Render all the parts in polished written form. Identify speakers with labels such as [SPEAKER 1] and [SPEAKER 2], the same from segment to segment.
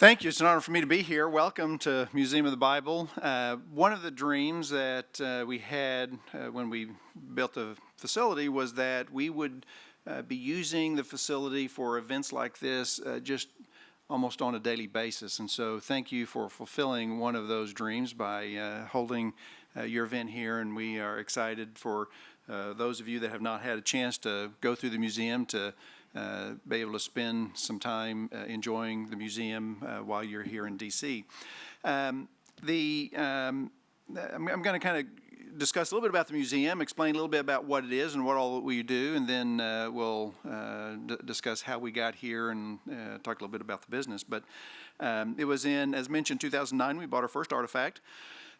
[SPEAKER 1] Thank you. It's an honor for me to be here. Welcome to Museum of the Bible. One of the dreams that we had when we built the facility was that we would be using the facility for events like this just almost on a daily basis. And so thank you for fulfilling one of those dreams by holding your event here. And we are excited for those of you that have not had a chance to go through the museum to be able to spend some time enjoying the museum while you're here in D.C. I'm going to kind of discuss a little bit about the museum, explain a little bit about what it is and what all we do, and then we'll discuss how we got here and talk a little bit about the business. But it was in, as mentioned, 2009, we bought our first artifact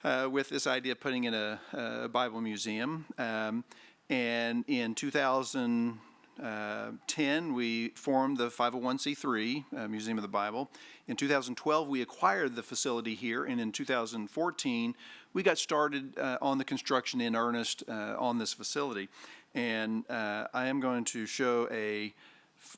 [SPEAKER 1] with this idea of putting in a Bible museum. And in 2010, we formed the 501c3 Museum of the Bible. In 2012, we acquired the facility here, and in 2014, we got started on the construction in earnest on this facility. And I am going to show a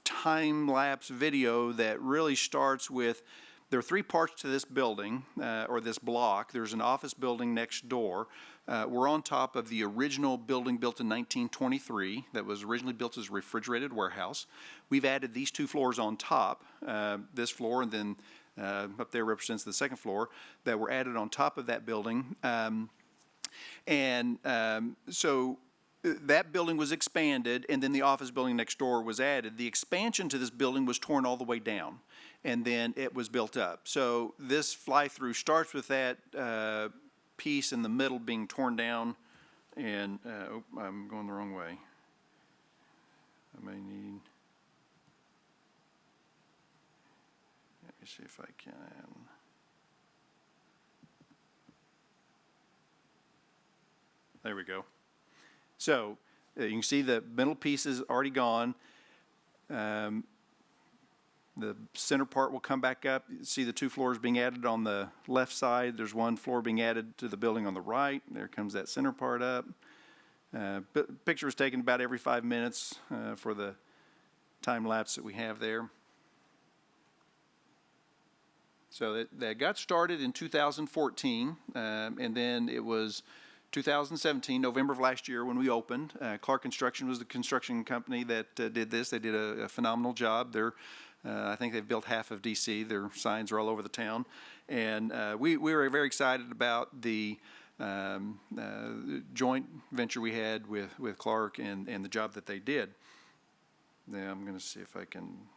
[SPEAKER 1] time-lapse video that really starts with, there are three parts to this building, or this block. There's an office building next door. We're on top of the original building built in 1923 that was originally built as a refrigerated warehouse. We've added these two floors on top, this floor, and then up there represents the second floor that were added on top of that building. So that building was expanded, and then the office building next door was added. The expansion to this building was torn all the way down, and then it was built up. So this fly-through starts with that piece in the middle being torn down, and I'm going the wrong way. I may need, let me see if I can. There we go. So you can see the middle piece is already gone. The center part will come back up. You see the two floors being added on the left side. There's one floor being added to the building on the right. There comes that center part up. Picture was taken about every 5 minutes for the time lapse that we have there. So that got started in 2014, and then it was 2017, November of last year, when we opened. Clark Construction was the construction company that did this. They did a phenomenal job. I think they've built half of D.C. Their signs are all over the town. And we were very excited about the joint venture we had with Clark and the job that they did. Now I'm going to see if I can.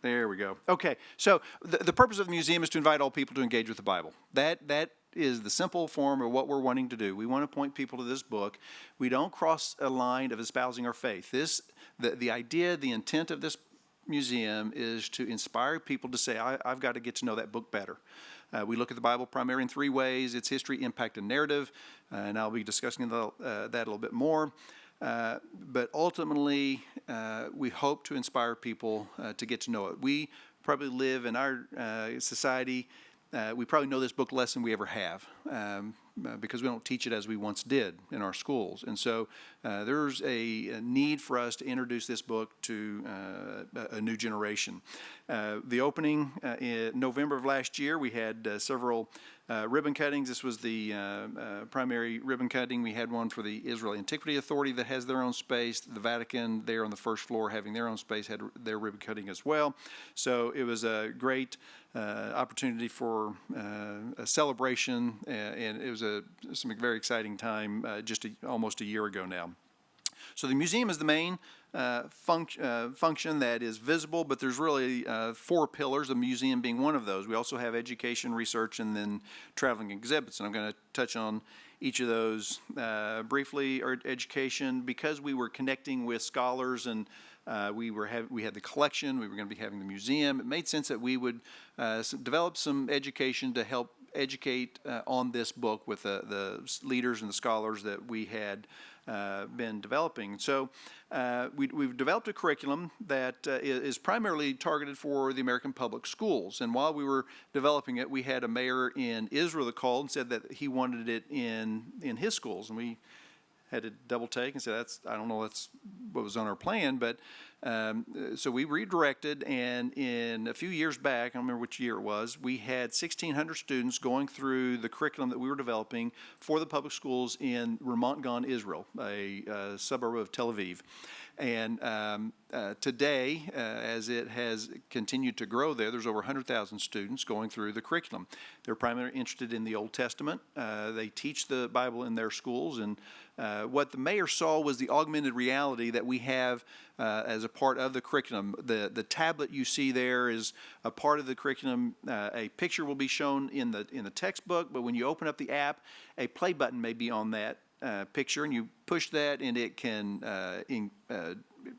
[SPEAKER 1] There we go. Okay, so the purpose of the museum is to invite all people to engage with the Bible. That is the simple form of what we're wanting to do. We want to point people to this book. We don't cross a line of espousing our faith. The idea, the intent of this museum is to inspire people to say, I've got to get to know that book better. We look at the Bible primarily in three ways: its history, impact, and narrative. And I'll be discussing that a little bit more. But ultimately, we hope to inspire people to get to know it. We probably live in our society, we probably know this book less than we ever have, because we don't teach it as we once did in our schools. And so there's a need for us to introduce this book to a new generation. The opening in November of last year, we had several ribbon cuttings. This was the primary ribbon cutting. We had one for the Israel Antiquity Authority that has their own space. The Vatican, there on the first floor, having their own space, had their ribbon cutting as well. So it was a great opportunity for a celebration, and it was some very exciting time almost a year ago now. So the museum is the main function that is visible, but there's really four pillars, the museum being one of those. We also have education, research, and then traveling exhibits, and I'm going to touch on each of those briefly. Our education, because we were connecting with scholars and we had the collection, we were going to be having the museum, it made sense that we would develop some education to help educate on this book with the leaders and the scholars that we had been developing. So we've developed a curriculum that is primarily targeted for the American public schools. And while we were developing it, we had a mayor in Israel that called and said that he wanted it in his schools. And we had to double take and say, I don't know, that's was on our plan, but so we redirected, and in a few years back, I don't remember which year it was, we had 1,600 students going through the curriculum that we were developing for the public schools in Ramat Gan, Israel, a suburb of Tel Aviv. And today, as it has continued to grow there's over 100,000 students going through the curriculum. They're primarily interested in the Old Testament. They teach the Bible in their schools, and what the mayor saw was the augmented reality that we have as a part of the curriculum. The tablet you see there is a part of the curriculum. A picture will be shown in the textbook, but when you open up the app, a play button may be on that picture, and you push that, and it can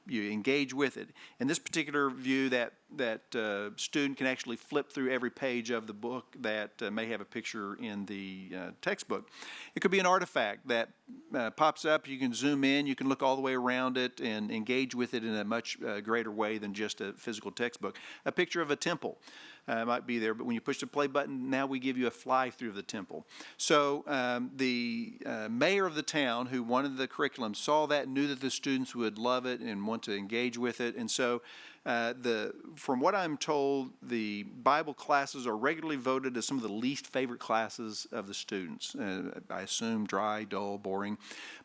[SPEAKER 1] you engage with it. In this particular view, that student can actually flip through every page of the book that may have a picture in the textbook. It could be an artifact that pops up. You can zoom in, you can look all the way around it and engage with it in a much greater way than just a physical textbook. A picture of a temple might be there, but when you push the play button, now we give you a fly-through of the temple. So the mayor of the town who wanted the curriculum saw that, knew that the students would love it and want to engage with it, and so from what I'm told, the Bible classes are regularly voted as some of the least favorite classes of the students. I assume dry, dull, boring.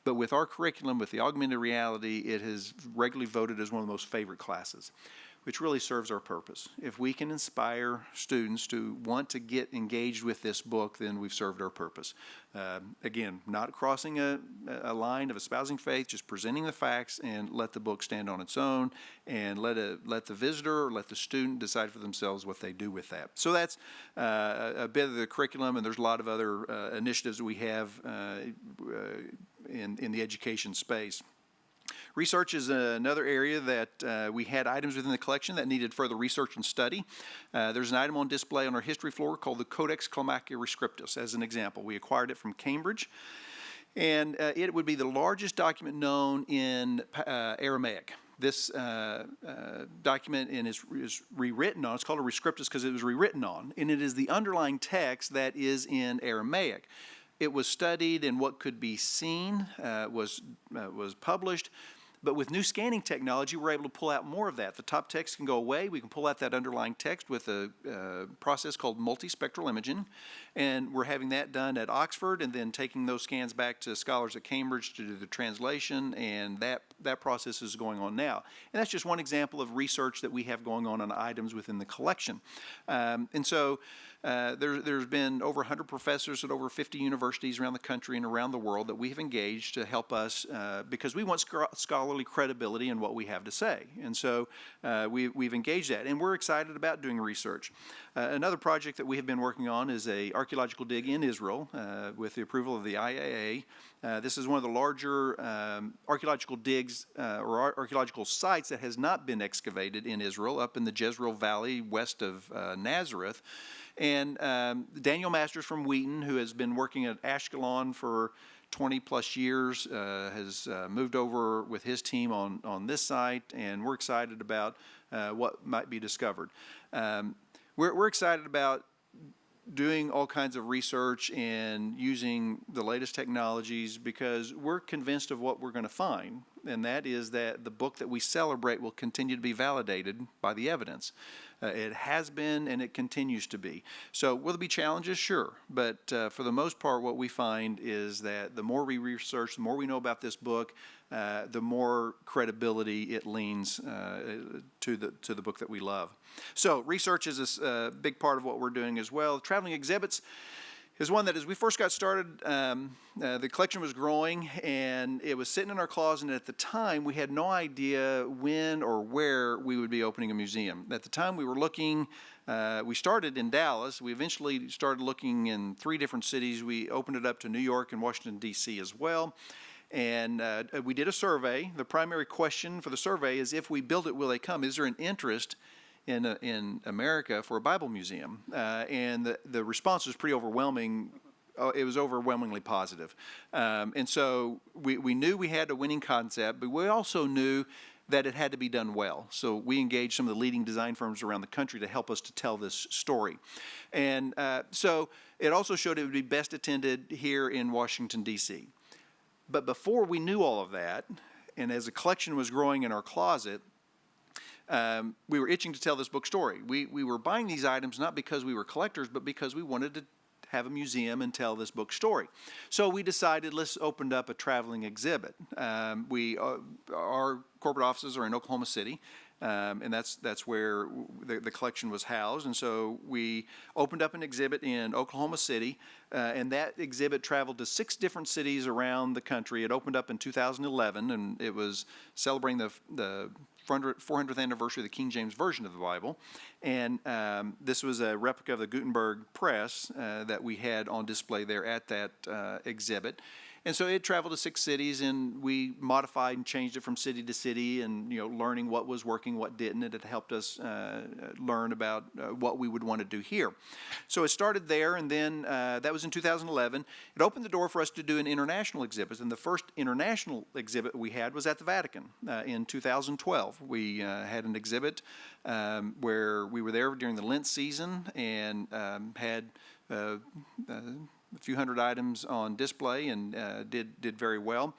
[SPEAKER 1] But with our curriculum, with the augmented reality, it is regularly voted as one of the most favorite classes, which really serves our purpose. If we can inspire students to want to get engaged with this book, then we've served our purpose. Again, not crossing a line of espousing faith, just presenting the facts and let the book stand on its own, and let the visitor or let the student decide for themselves what they do with that. So that's a bit of the curriculum, and there's a lot of other initiatives that we have in the education space. Research is another area that we had items within the collection that needed further research and study. There's an item on display on our history floor called the Codex Clamacia Rescriptus, as an example. We acquired it from Cambridge, and it would be the largest document known in Aramaic. This document is rewritten on. It's called a Rescriptus because it was rewritten on, and it is the underlying text that is in Aramaic. It was studied, and what could be seen was published. But with new scanning technology, we're able to pull out more of that. The top text can go away. We can pull out that underlying text with a process called multispectral imaging. And we're having that done at Oxford, and then taking those scans back to scholars at Cambridge to do the translation, and that process is going on now. And that's just one example of research that we have going on items within the collection. And so there's been over 100 professors at over 50 universities around the country and around the world that we have engaged to help us because we want scholarly credibility in what we have to say. And so we've engaged that, and we're excited about doing research. Another project that we have been working on is a archaeological dig in Israel with the approval of the IAA. This is one of the larger archaeological digs or archaeological sites that has not been excavated in Israel, up in the Jezreel Valley west of Nazareth. And Daniel Masters from Wheaton, who has been working at Ashkelon for 20 plus years, has moved over with his team on this site, and we're excited about what might be discovered. We're excited about doing all kinds of research and using the latest technologies because we're convinced of what we're going to find, and that is that the book that we celebrate will continue to be validated by the evidence. It has been, and it continues to be. So will there be challenges? Sure. But for the most part, what we find is that the more we research, the more we know about this book, the more credibility it leans to the book that we love. So research is a big part of what we're doing as well. Traveling exhibits is one that as we first got started, the collection was growing, and it was sitting in our closet, and at the time we had no idea when or where we would be opening a museum. At the time we were looking, we started in Dallas. We eventually started looking in 3 different cities. We opened it up to New York and Washington, D.C. as well. And we did a survey. The primary question for the survey is, if we build it, will they come? Is there an interest in America for a Bible museum? And the response was pretty overwhelming. It was overwhelmingly positive. And so we knew we had a winning concept, but we also knew that it had to be done well. So we engaged some of the leading design firms around the country to help us to tell this story. And so it also showed it would be best attended here in Washington, D.C. But before we knew all of that, as the collection was growing in our closet, we were itching to tell this book story. We were buying these items not because we were collectors, but because we wanted to have a museum and tell this book story. So we decided, let's open up a traveling exhibit. Our corporate offices are in Oklahoma City, and that's where the collection was housed. And so we opened up an exhibit in Oklahoma City, and that exhibit traveled to 6 different cities around the country. It opened up in 2011, and it was celebrating the 400th anniversary of the King James Version of the Bible. And this was a replica of the Gutenberg press that we had on display there at that exhibit. And so it traveled to 6 cities, and we modified and changed it from city to city, and learning what was working, what didn't. It helped us learn about what we would want to do here. So it started there, and then that was in 2011. It opened the door for us to do an international exhibit, and the first international exhibit we had was at the Vatican in 2012. We had an exhibit where we were there during the Lent season and had a few hundred items on display, and did very well.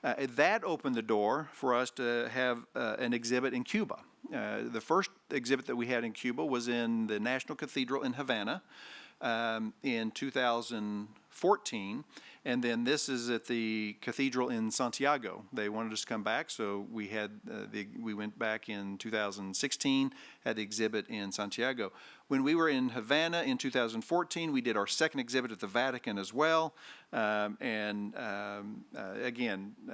[SPEAKER 1] That opened the door for us to have an exhibit in Cuba. The first exhibit that we had in Cuba was in the National Cathedral in Havana in 2014, and then this is at the cathedral in Santiago. They wanted us to come back, so we had we went back in 2016, had the exhibit in Santiago. When we were in Havana in 2014, we did our second exhibit at the Vatican as well, again,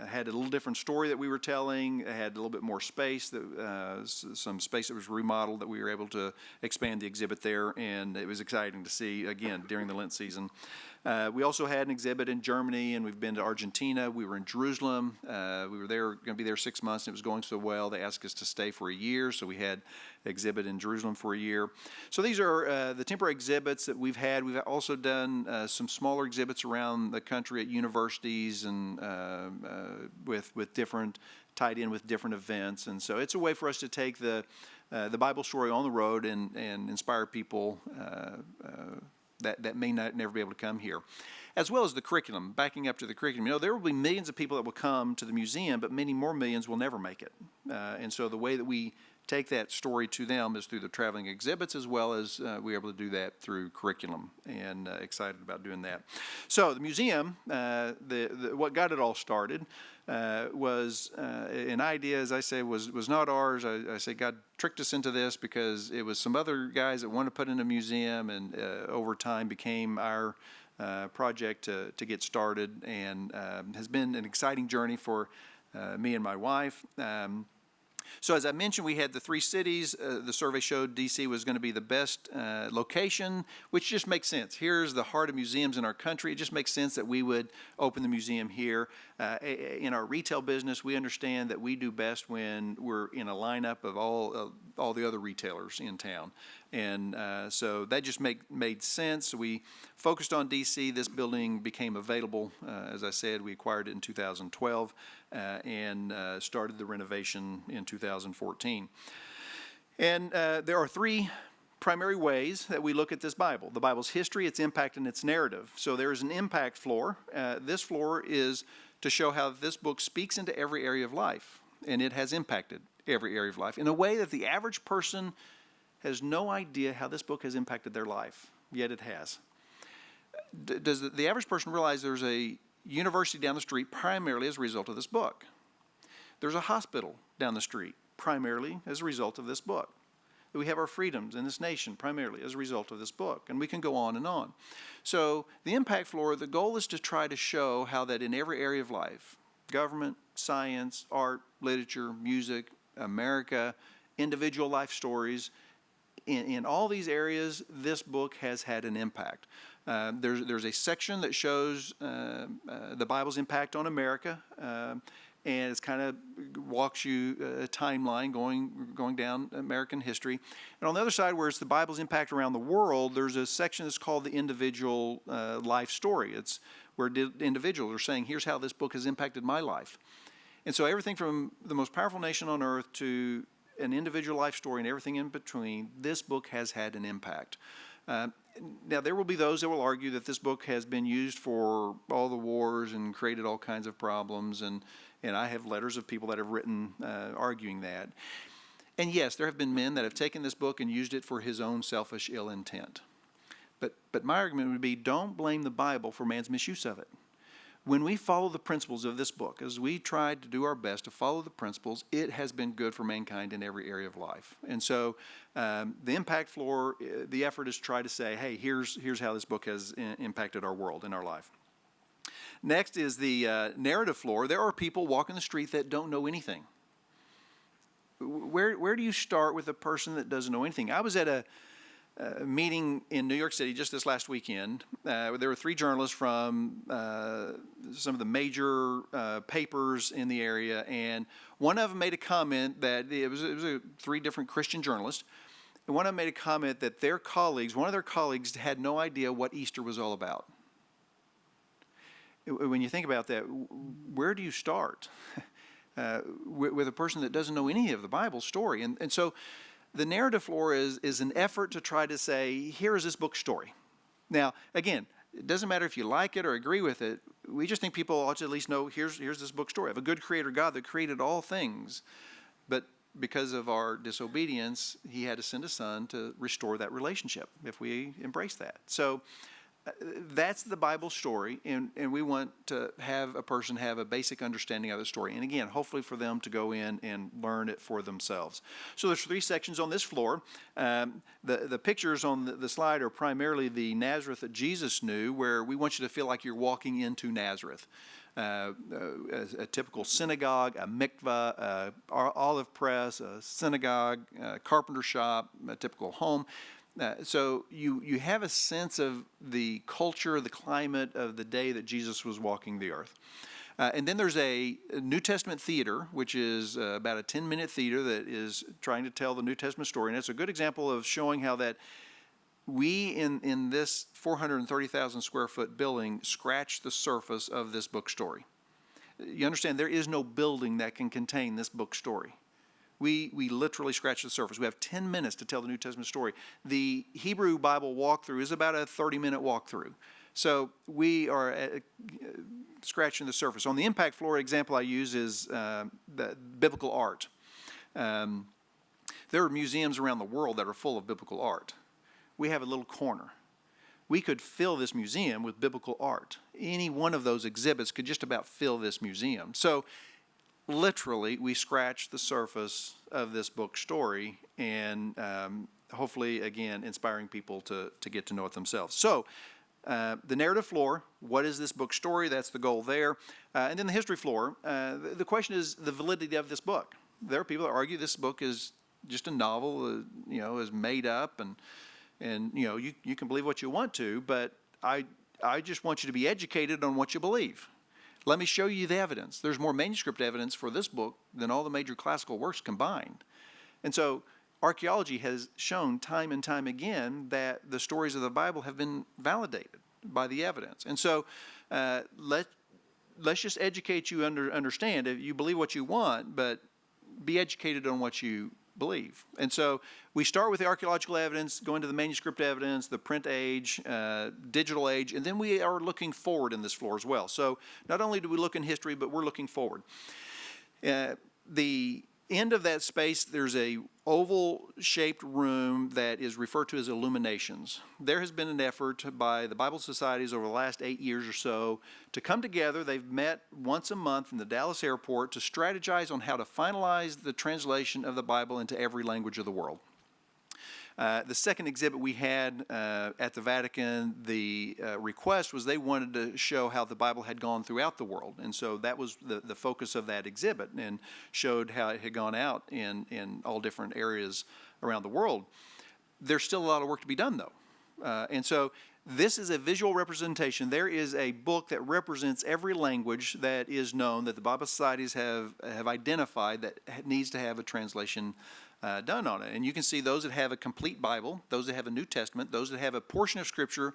[SPEAKER 1] had a little different story that we were telling, had a little bit more space, some space that was remodeled that we were able to expand the exhibit there, and it was exciting to see, again, during the Lent season. We also had an exhibit in Germany, and we've been to Argentina. We were in Jerusalem. We were going to be there 6 months, and it was going so well, they asked us to stay for a year, so we had an exhibit in Jerusalem for a year. So these are the temporary exhibits that we've had. We've also done some smaller exhibits around the country at universities and with different, tied in with different events. And so it's a way for us to take the Bible story on the road and inspire people that may never be able to come here. As well as the curriculum, backing up to the curriculum. There will be millions of people that will come to the museum, but many more millions will never make it. And so the way that we take that story to them is through the traveling exhibits, as well as we're able to do that through curriculum, and excited about doing that. So the museum, what got it all started was an idea, as I say, was not ours. I say God tricked us into this because it was some other guys that wanted to put in a museum, and over time became our project to get started, and has been an exciting journey for me and my wife. So as I mentioned, we had the 3 cities. The survey showed D.C. was going to be the best location, which just makes sense. Here's the heart of museums in our country. It just makes sense that we would open the museum here. In our retail business, we understand that we do best when we're in a lineup of all the other retailers in town. And so that just made sense. We focused on D.C. This building became available. As I said, we acquired it in 2012 and started the renovation in 2014. And there are 3 primary ways that we look at this Bible. The Bible's history, its impact, and its narrative. So there is an impact floor. This floor is to show how this book speaks into every area of life, and it has impacted every area of life in a way that the average person has no idea how this book has impacted their life, yet it has. Does the average person realize there's a university down the street primarily as a result of this book? There's a hospital down the street primarily as a result of this book. We have our freedoms in this nation primarily as a result of this book, and we can go on and on. So the impact floor, the goal is to try to show how that in every area of life, government, science, art, literature, music, America, individual life stories, in all these areas, this book has had an impact. There's a section that shows the Bible's impact on America, and it's kind of walks you a timeline going down American history. And on the other side, where it's the Bible's impact around the world, there's a section that's called the individual life story. It's where individuals are saying, here's how this book has impacted my life. And so everything from the most powerful nation on earth to an individual life story and everything in between, this book has had an impact. Now, there will be those that will argue that this book has been used for all the wars and created all kinds of problems, and I have letters of people that have written arguing that. And yes, there have been men that have taken this book and used it for his own selfish ill intent. But my argument would be, don't blame the Bible for man's misuse of it. When we follow the principles of this book, as we tried to do our best to follow the principles, it has been good for mankind in every area of life. And so the impact floor, the effort is to try to say, hey, here's how this book has impacted our world and our life. Next is the narrative floor. There are people walking the street that don't know anything. Where do you start with a person that doesn't know anything? I was at a meeting in New York City just this last weekend. There were 3 journalists from some of the major papers in the area, and one of them made a comment that it was 3 different Christian journalists, and one of them made a comment that one of their colleagues had no idea what Easter was all about. When you think about that, where do you start with a person that doesn't know any of the Bible story? And so the narrative floor is an effort to try to say, here is this book's story. Now, again, it doesn't matter if you like it or agree with it. We just think people ought to at least know, here's this book's story of a good creator God that created all things. But because of our disobedience, he had to send a son to restore that relationship if we embrace that. So that's the Bible story, and we want to have a person have a basic understanding of the story. And again, hopefully for them to go in and learn it for themselves. So there's 3 sections on this floor. The pictures on the slide are primarily the Nazareth that Jesus knew, where we want you to feel like you're walking into Nazareth. A typical synagogue, a mikvah, a olive press, a synagogue, a carpenter shop, a typical home. So you have a sense of the culture, the climate of the day that Jesus was walking the earth. And then there's a New Testament theater, which is about a 10-minute theater that is trying to tell the New Testament story. And it's a good example of showing how that we, in this 430,000 square foot building, scratch the surface of this book story. You understand, there is no building that can contain this book story. We literally scratch the surface. We have 10 minutes to tell the New Testament story. The Hebrew Bible walkthrough is about a 30-minute walkthrough. So we are scratching the surface. On the impact floor, example I use is the biblical art. There are museums around the world that are full of biblical art. We have a little corner. We could fill this museum with biblical art. Any one of those exhibits could just about fill this museum. So literally, we scratch the surface of this book story, and hopefully, again, inspiring people to get to know it themselves. So the narrative floor, what is this book story? That's the goal there. And then the history floor, the question is the validity of this book. There are people that argue this book is just a novel, is made up, and you can believe what you want to, but I just want you to be educated on what you believe. Let me show you the evidence. There's more manuscript evidence for this book than all the major classical works combined. And so archaeology has shown time and time again that the stories of the Bible have been validated by the evidence. And so let's just educate you, understand. If you believe what you want, but be educated on what you believe. And so we start with the archaeological evidence, go into the manuscript evidence, the print age, digital age, and then we are looking forward in this floor as well. So not only do we look in history, but we're looking forward. The end of that space, there's a oval-shaped room that is referred to as illuminations. There has been an effort by the Bible societies over the last 8 years or so to come together. They've met once a month in the Dallas airport to strategize on how to finalize the translation of the Bible into every language of the world. The second exhibit we had at the Vatican, the request was they wanted to show how the Bible had gone throughout the world. And so that was the focus of that exhibit, and showed how it had gone out in all different areas around the world. There's still a lot of work to be done, though. And so this is a visual representation. There is a book that represents every language that is known, that the Bible societies have identified that needs to have a translation done on it. And you can see those that have a complete Bible, those that have a New Testament, those that have a portion of Scripture,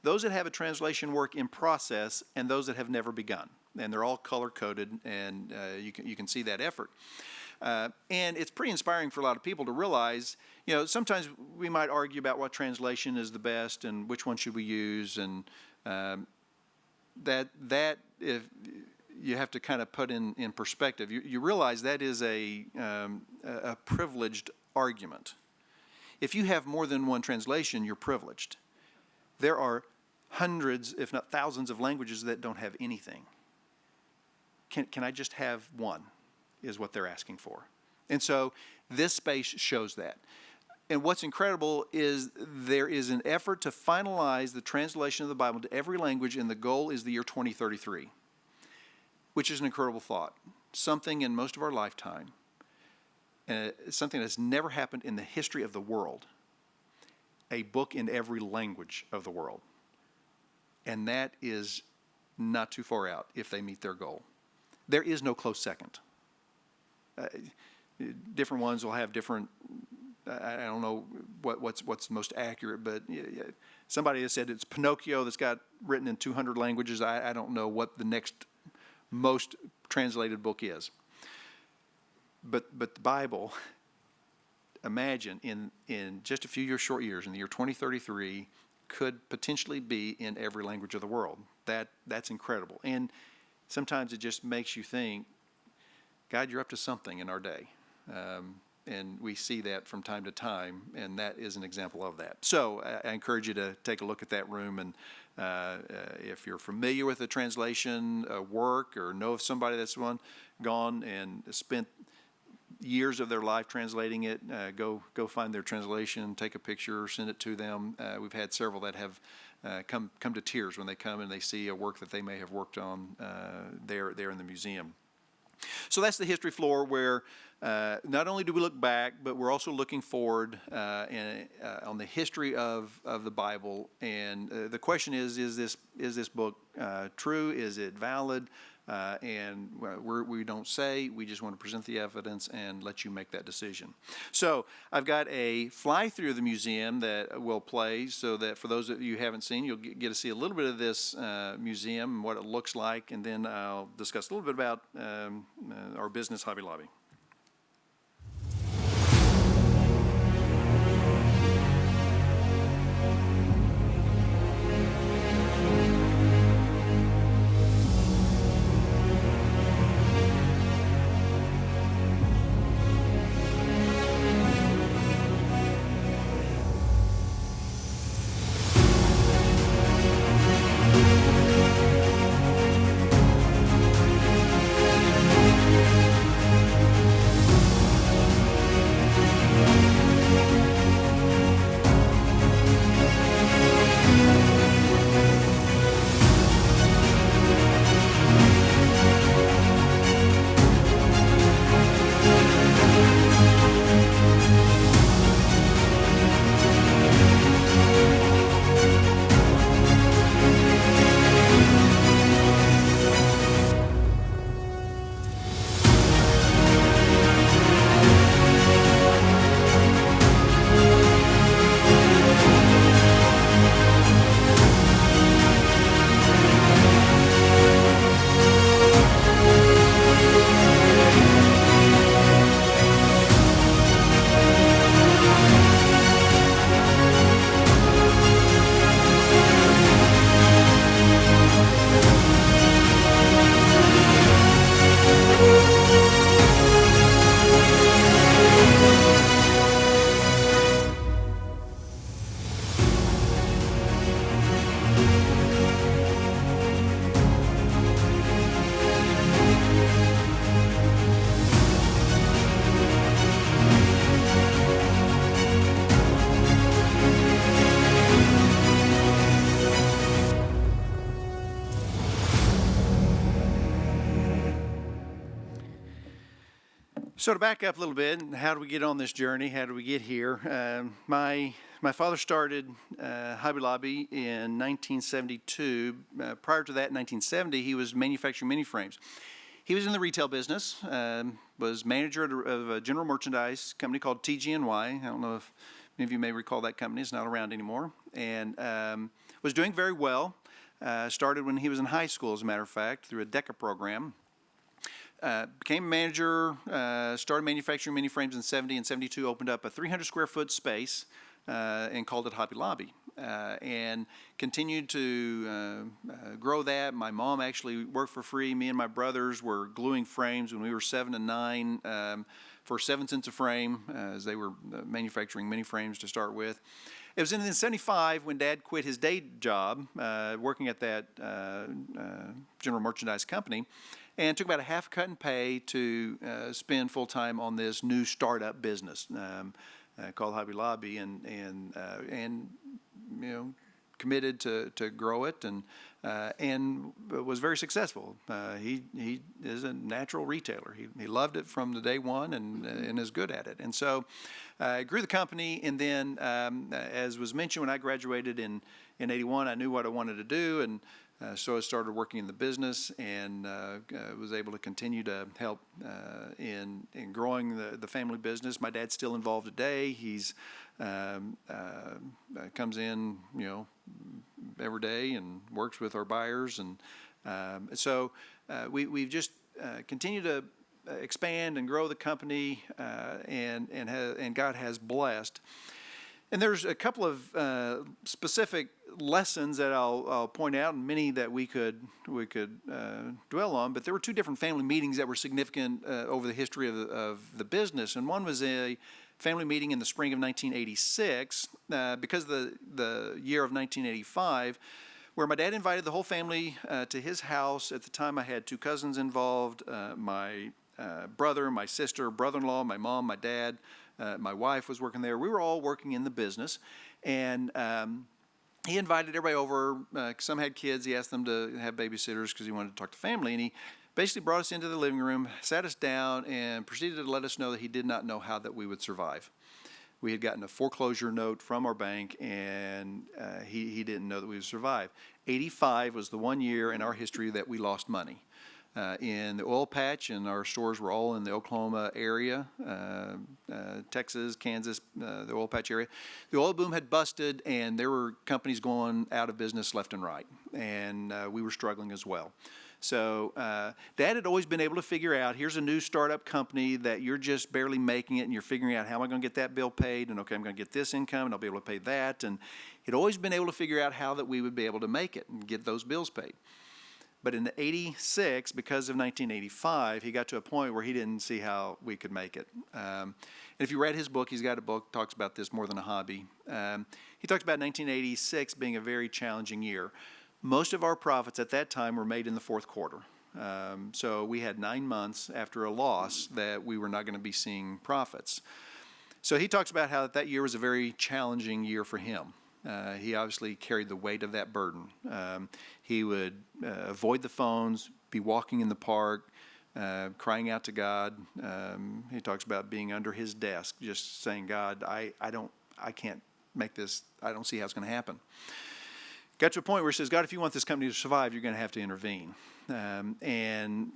[SPEAKER 1] those that have a translation work in process, and those that have never begun. and they're all color-coded, and you can see that effort. And it's pretty inspiring for a lot of people to realize, sometimes we might argue about what translation is the best and which one should we use, and that if you have to kind of put in perspective. You realize that is a privileged argument. If you have more than one translation, you're privileged. There are hundreds, if not thousands, of languages that don't have anything. Can I just have one, is what they're asking for. And so this space shows that. And what's incredible is there is an effort to finalize the translation of the Bible to every language, and the goal is the year 2033, which is an incredible thought. Something in most of our lifetime, something that's never happened in the history of the world, a book in every language of the world. And that is not too far out if they meet their goal. There is no close second. Different ones will have different, I don't know what's most accurate, but somebody has said it's Pinocchio that's got written in 200 languages. I don't know what the next most translated book is. But the Bible, imagine in just a few short years, in the year 2033, could potentially be in every language of the world. That's incredible. And sometimes it just makes you think, God, you're up to something in our day. And we see that from time to time, and that is an example of that. So I encourage you to take a look at that room, and if you're familiar with the translation work, or know of somebody that's gone and spent years of their life translating it, go find their translation, take a picture, send it to them. We've had several that have come to tears when they come and they see a work that they may have worked on there in the museum. So that's the history floor, where not only do we look back, but we're also looking forward on the history of the Bible. And the question is this book true? Is it valid? And we don't say, we just want to present the evidence and let you make that decision. So I've got a fly through of the museum that will play, so that for those of you who haven't seen, you'll get to see a little bit of this museum and what it looks like, and then I'll discuss a little bit about our business, Hobby Lobby. So to back up a little bit, how do we get on this journey? How do we get here? My father started Hobby Lobby in 1972. Prior to that, in 1970, he was manufacturing mini frames. He was in the retail business, was manager of a general merchandise company called TGNY. I don't know if many of you may recall that company. It's not around anymore. And was doing very well. started when he was in high school, as a matter of fact, through a DECA program. Became a manager, started manufacturing mini frames in 70 and 72, opened up a 300 square foot space and called it Hobby Lobby. And continued to grow that. My mom actually worked for free. Me and my brothers were gluing frames when we were 7 and 9 for 7 cents a frame, as they were manufacturing mini frames to start with. It was in 75 when Dad quit his day job, working at that general merchandise company, and took about a half cut in pay to spend full time on this new startup business called Hobby Lobby, and you know, committed to grow it, and was very successful. He is a natural retailer. He loved it from the day one, and is good at it. And so grew the company, and then as was mentioned, when I graduated in 81, I knew what I wanted to do, and so I started working in the business, and was able to continue to help in growing the family business. My dad's still involved today. He's comes in, you know, every day and works with our buyers, and so we've just continued to expand and grow the company, and God has blessed. And there's a couple of specific lessons that I'll point out, and many that we could dwell on. But there were two different family meetings that were significant over the history of the business, and one was a family meeting in the spring of 1986, because of the year of 1985, where my dad invited the whole family to his house. At the time, I had 2 cousins involved, my brother, my sister, brother-in-law, my mom, my dad. My wife was working there. We were all working in the business, and he invited everybody over. Some had kids. He asked them to have babysitters because he wanted to talk to family, and he basically brought us into the living room, sat us down, and proceeded to let us know that he did not know how that we would survive. We had gotten a foreclosure note from our bank, and he didn't know that we would survive. 85 was the one year in our history that we lost money. In the oil patch, and our stores were all in the Oklahoma area, Texas, Kansas, the oil patch area. The oil boom had busted, and there were companies going out of business left and right, and we were struggling as well. So Dad had always been able to figure out, here's a new startup company that you're just barely making it, and you're figuring out, how am I going to get that bill paid, and okay, I'm going to get this income, and I'll be able to pay that, and he'd always been able to figure out how that we would be able to make it and get those bills paid. But in 86, because of 1985, he got to a point where he didn't see how we could make it. And if you read his book, he's got a book talks about this, More Than a Hobby. He talks about 1986 being a very challenging year. Most of our profits at that time were made in the fourth quarter. So we had 9 months after a loss that we were not going to be seeing profits. So he talks about how that year was a very challenging year for him. He obviously carried the weight of that burden. He would avoid the phones, be walking in the park, crying out to God. He talks about being under his desk, just saying, God, I can't make this, I don't see how it's going to happen. Got to a point where he says, God, if you want this company to survive, you're going to have to intervene. And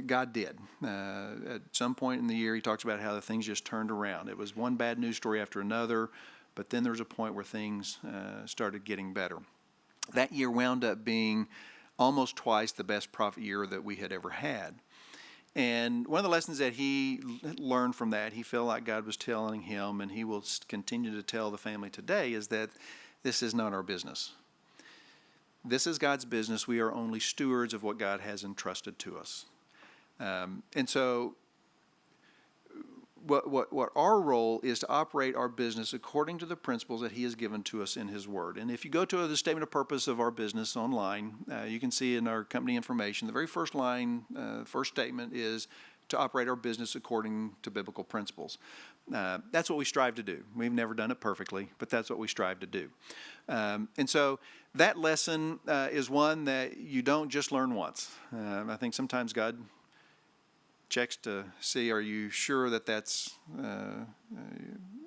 [SPEAKER 1] God did. At some point in the year, he talks about how the things just turned around. It was one bad news story after another, but then there was a point where things started getting better. That year wound up being almost twice the best profit year that we had ever had. And one of the lessons that he learned from that, he felt like God was telling him, and he will continue to tell the family today, is that this is not our business. This is God's business. We are only stewards of what God has entrusted to us. And so what our role is to operate our business according to the principles that he has given to us in his word. And if you go to the statement of purpose of our business online, you can see in our company information, the very first line, first statement is to operate our business according to biblical principles. That's what we strive to do. We've never done it perfectly, but that's what we strive to do. And so that lesson is one that you don't just learn once. I think sometimes God checks to see, are you sure that that's,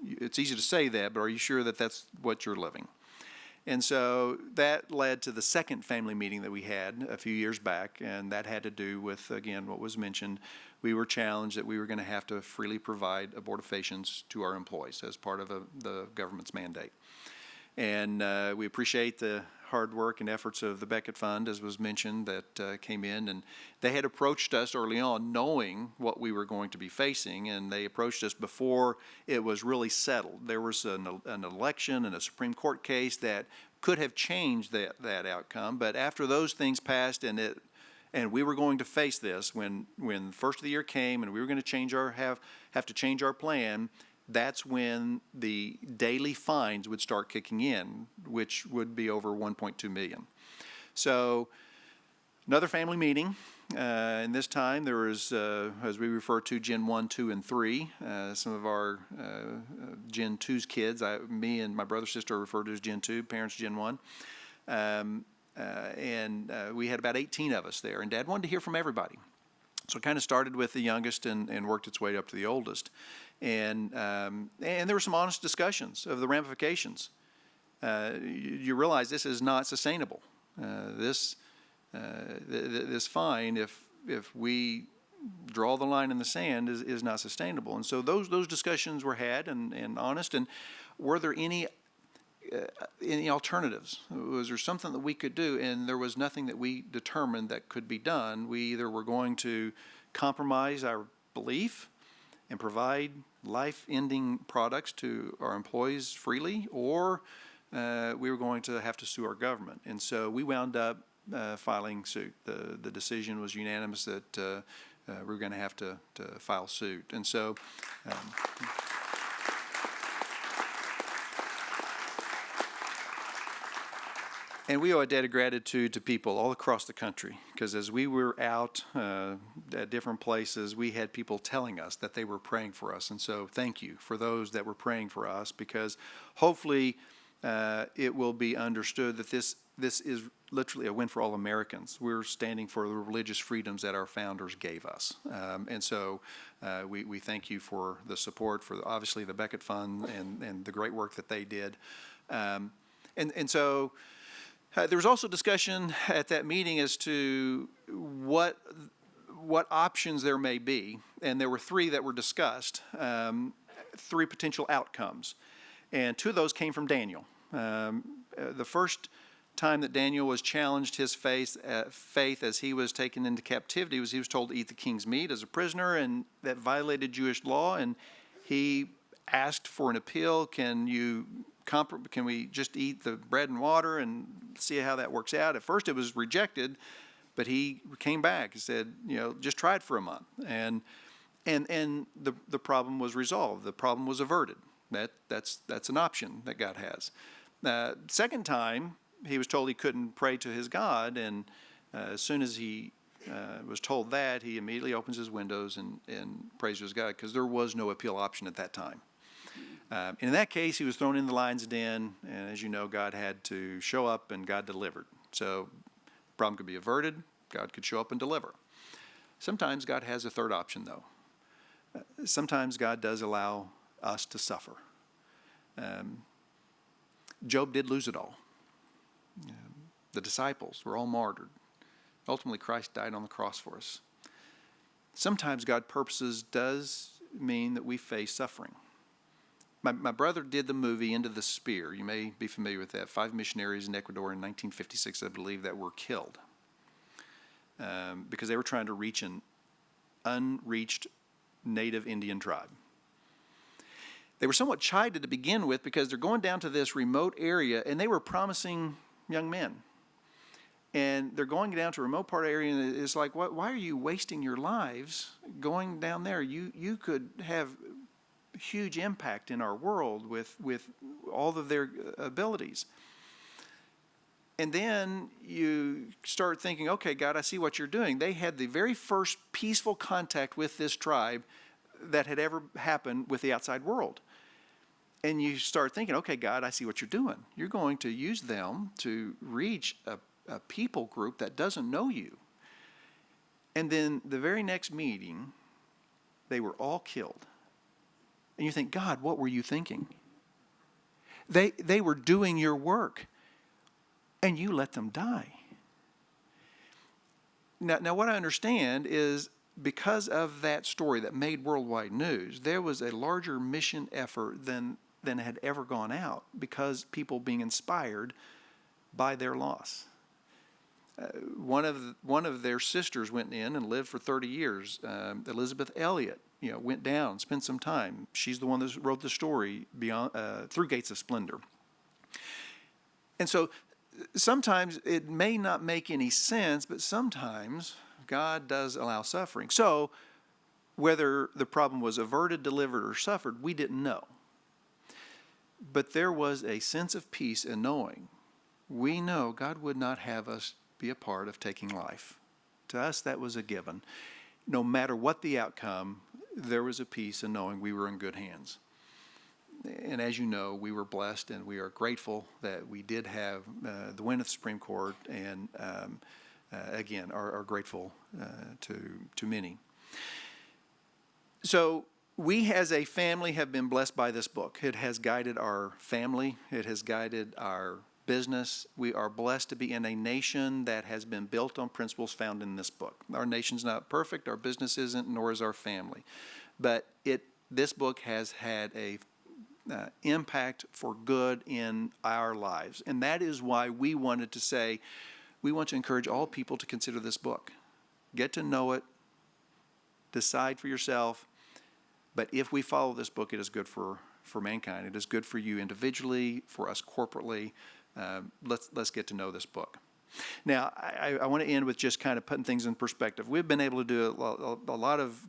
[SPEAKER 1] it's easy to say that, but are you sure that that's what you're living? And so that led to the second family meeting that we had a few years back, and that had to do with, again, what was mentioned. We were challenged that we were going to have to freely provide abortifacients to our employees as part of the government's mandate. And we appreciate the hard work and efforts of the Beckett Fund, as was mentioned, that came in. And they had approached us early on knowing what we were going to be facing, and they approached us before it was really settled. There was an election and a Supreme Court case that could have changed that outcome, but after those things passed and we were going to face this when the first of the year came and we were going to have to change our plan, that's when the daily fines would start kicking in, which would be over 1.2 million. So another family meeting, and this time there was, as we refer to, Gen 1, 2, and 3. Some of our Gen 2's kids, me and my brother, sister are referred to as Gen 2, parents Gen 1. We had about 18 of us there, and Dad wanted to hear from everybody. So it kind of started with the youngest and worked its way up to the oldest. And there were some honest discussions of the ramifications. You realize this is not sustainable. This fine, if we draw the line in the sand, is not sustainable. And so those discussions were had and honest. And were there any alternatives? Was there something that we could do? And there was nothing that we determined that could be done. We either were going to compromise our belief and provide life-ending products to our employees freely, or we were going to have to sue our government. And so we wound up filing suit. The decision was unanimous that we were going to have to file suit. And so and we owe a debt of gratitude to people all across the country, because as we were out at different places, we had people telling us that they were praying for us. And so thank you for those that were praying for us, because hopefully it will be understood that this is literally a win for all Americans. We're standing for the religious freedoms that our founders gave us. And so we thank you for the support for obviously the Beckett Fund and the great work that they did. And so there was also discussion at that meeting as to what options there may be, and there were three that were discussed, three potential outcomes, and two of those came from Daniel. The first time that Daniel was challenged his faith as he was taken into captivity was he was told to eat the king's meat as a prisoner, and that violated Jewish law, and he asked for an appeal. Can we just eat the bread and water and see how that works out? At first it was rejected, but he came back and said, just try it for a month. And the problem was resolved. The problem was averted. That's an option that God has. Second time, he was told he couldn't pray to his God, and as soon as he was told that, he immediately opens his windows and prays to his God, because there was no appeal option at that time. In that case, he was thrown in the lion's den, and as you know, God had to show up, and God delivered. So the problem could be averted. God could show up and deliver. Sometimes God has a third option, though. Sometimes God does allow us to suffer. Job did lose it all. The disciples were all martyred. Ultimately, Christ died on the cross for us. Sometimes God's purposes does mean that we face suffering. My brother did the movie Into the Spear. You may be familiar with that. 5 missionaries in Ecuador in 1956, I believe, that were killed because they were trying to reach an unreached native Indian tribe. They were somewhat chided to begin with because they're going down to this remote area, and they were promising young men. And they're going down to a remote part of the area, and it's like, why are you wasting your lives going down there? You could have huge impact in our world with all of their abilities. And then you start thinking, okay, God, I see what you're doing. They had the very first peaceful contact with this tribe that had ever happened with the outside world. And you start thinking, okay, God, I see what you're doing. You're going to use them to reach a people group that doesn't know you. And then the very next meeting, they were all killed. And you think, God, what were you thinking? They were doing your work, and you let them die. Now what I understand is because of that story that made worldwide news, there was a larger mission effort than than had ever gone out because people being inspired by their loss. One of their sisters went in and lived for 30 years. Elizabeth Elliot, went down, spent some time. She's the one that wrote the story Beyond Through Gates of Splendor. And so sometimes it may not make any sense, but sometimes God does allow suffering. So whether the problem was averted, delivered, or suffered, we didn't know. But there was a sense of peace in knowing. We know God would not have us be a part of taking life. To us, that was a given. No matter what the outcome, there was a peace in knowing we were in good hands. And as you know, we were blessed and we are grateful that we did have the win of the Supreme Court, and again, are grateful to many. So we as a family have been blessed by this book. It has guided our family. It has guided our business. We are blessed to be in a nation that has been built on principles found in this book. Our nation's not perfect, our business isn't, nor is our family. But this book has had a impact for good in our lives. And that is why we wanted to say, we want to encourage all people to consider this book. Get to know it, decide for yourself. But if we follow this book, it is good for mankind. It is good for you individually, for us corporately. Let's get to know this book. Now, I want to end with just kind of putting things in perspective. We've been able to do a lot of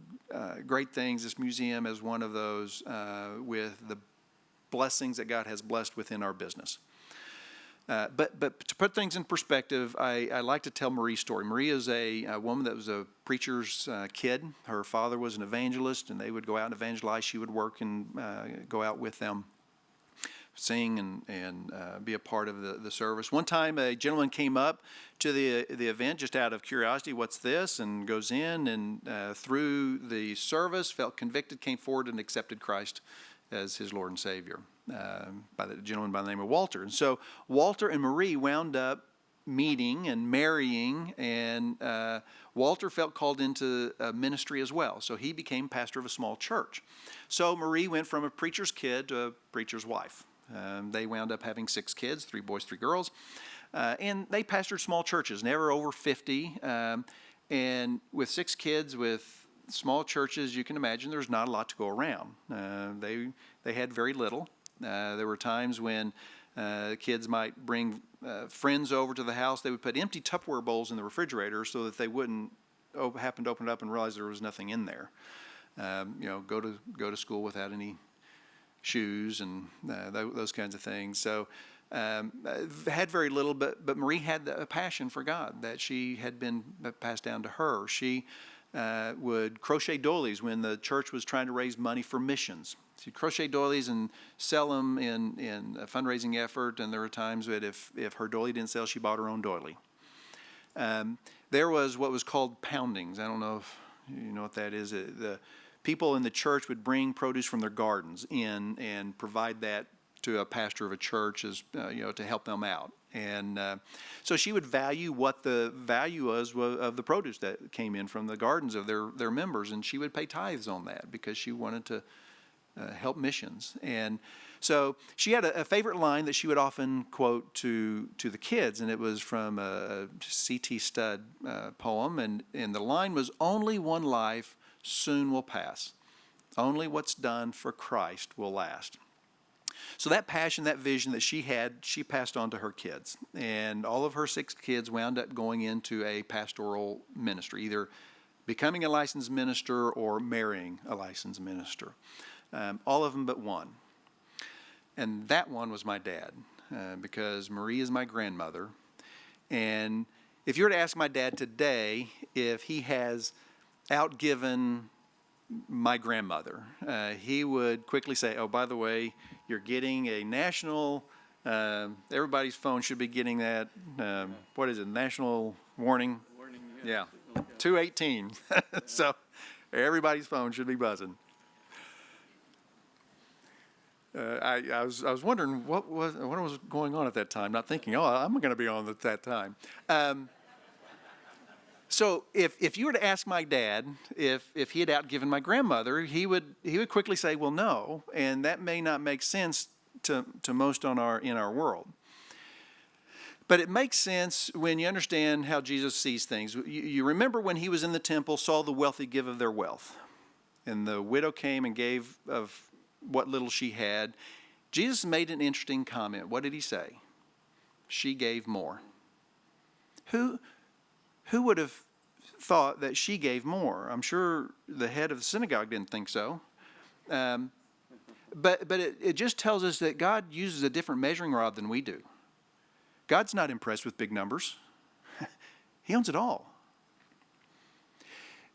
[SPEAKER 1] great things. This museum is one of those with the blessings that God has blessed within our business. But to put things in perspective, I like to tell Marie's story. Marie is a woman that was a preacher's kid. Her father was an evangelist, and they would go out and evangelize. She would work and go out with them, sing and be a part of the service. One time a gentleman came up to the event just out of curiosity, what's this? And goes in and through the service felt convicted, came forward and accepted Christ as his Lord and Savior by the gentleman by the name of Walter. And so Walter and Marie wound up meeting and marrying, and Walter felt called into ministry as well. So he became pastor of a small church. So Marie went from a preacher's kid to a preacher's wife. They wound up having 6 kids, 3 boys, 3 girls. And they pastored small churches, never over 50. And with 6 kids, with small churches, you can imagine there's not a lot to go around. They had very little. There were times when kids might bring friends over to the house. They would put empty Tupperware bowls in the refrigerator so that they wouldn't happen to open it up and realize there was nothing in there. Go to school without any shoes and those kinds of things. So had very little, but Marie had a passion for God that she had been passed down to her. She would crochet doilies when the church was trying to raise money for missions. She'd crochet doilies and sell them in a fundraising effort, and there were times that if her doily didn't sell, she bought her own doily. There was what was called poundings. I don't know if you know what that is. The people in the church would bring produce from their gardens in and provide that to a pastor of a church as to help them out. And so she would value what the value was of the produce that came in from the gardens of their members, and she would pay tithes on that because she wanted to help missions. And so she had a favorite line that she would often quote to the kids, and it was from a C.T. Studd poem, and the line was, "Only one life soon will pass. Only what's done for Christ will last." So that passion, that vision that she had, she passed on to her kids. And all of her 6 kids wound up going into a pastoral ministry, either becoming a licensed minister or marrying a licensed minister. All of them but one. And that one was my dad, because Marie is my grandmother. And if you were to ask my dad today if he has outgiven my grandmother, he would quickly say, "Oh, by the way, you're getting a national, everybody's phone should be getting that, what is it, national warning?" Warning, yeah. 218. So everybody's phone should be buzzing. I was wondering what was going on at that time, not thinking, oh, I'm going to be on at that time. So if you were to ask my dad if he had outgiven my grandmother, he would quickly say, well, no, and that may not make sense to most in our world. But it makes sense when you understand how Jesus sees things. You remember when he was in the temple, saw the wealthy give of their wealth, and the widow came and gave of what little she had. Jesus made an interesting comment. What did he say? She gave more. Who would have thought that she gave more? I'm sure the head of the synagogue didn't think so. But it just tells us that God uses a different measuring rod than we do. God's not impressed with big numbers. He owns it all.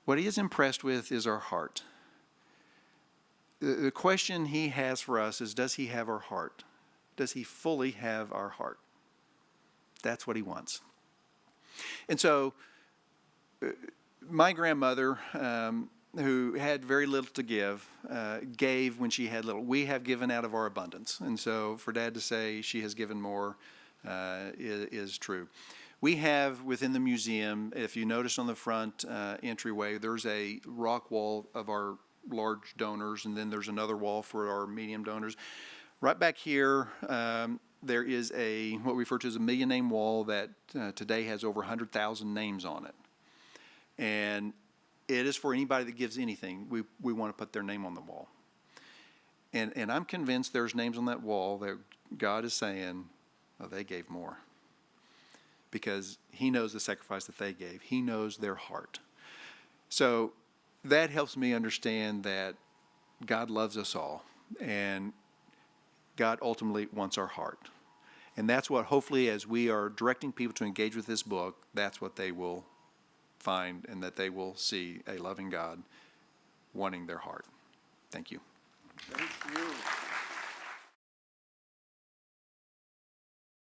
[SPEAKER 1] What he is impressed with is our heart. The question he has for us is, does he have our heart? Does he fully have our heart? That's what he wants. And so, my grandmother, who had very little to give, gave when she had little. We have given out of our abundance. And so, for Dad to say she has given more is true. We have within the museum, if you notice on the front entryway, there's a rock wall of our large donors, and then there's another wall for our medium donors. Right back here, there is what we refer to as a million name wall that today has over 100,000 names on it. And it is for anybody that gives anything. We want to put their name on the wall. And I'm convinced there's names on that wall that God is saying, oh, they gave more. Because he knows the sacrifice that they gave. He knows their heart. So that helps me understand that God loves us all. And God ultimately wants our heart. And that's what, hopefully, as we are directing people to engage with this book, that's what they will find, and that they will see a loving God wanting their heart. Thank you.
[SPEAKER 2] Thank you.